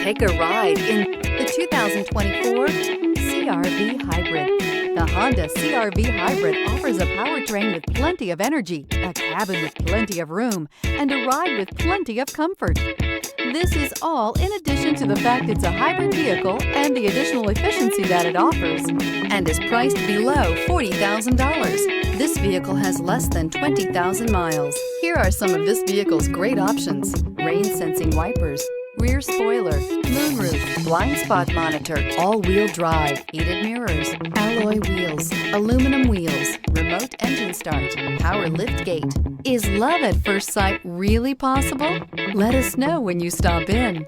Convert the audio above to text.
Take a ride in the 2024 CR-V Hybrid. The Honda CR-V Hybrid offers a powertrain with plenty of energy, a cabin with plenty of room, and a ride with plenty of comfort. This is all in addition to the fact it's a hybrid vehicle and the additional efficiency that it offers, and is priced below $40,000. This vehicle has less than 20,000 miles. Here are some of this vehicle's great options: rain-sensing wipers, rear spoiler, moonroof, blind spot monitor, all-wheel drive, heated mirrors, alloy wheels, aluminum wheels, remote engine start, power lift gate. Is love at first sight really possible? Let us know when you stop in.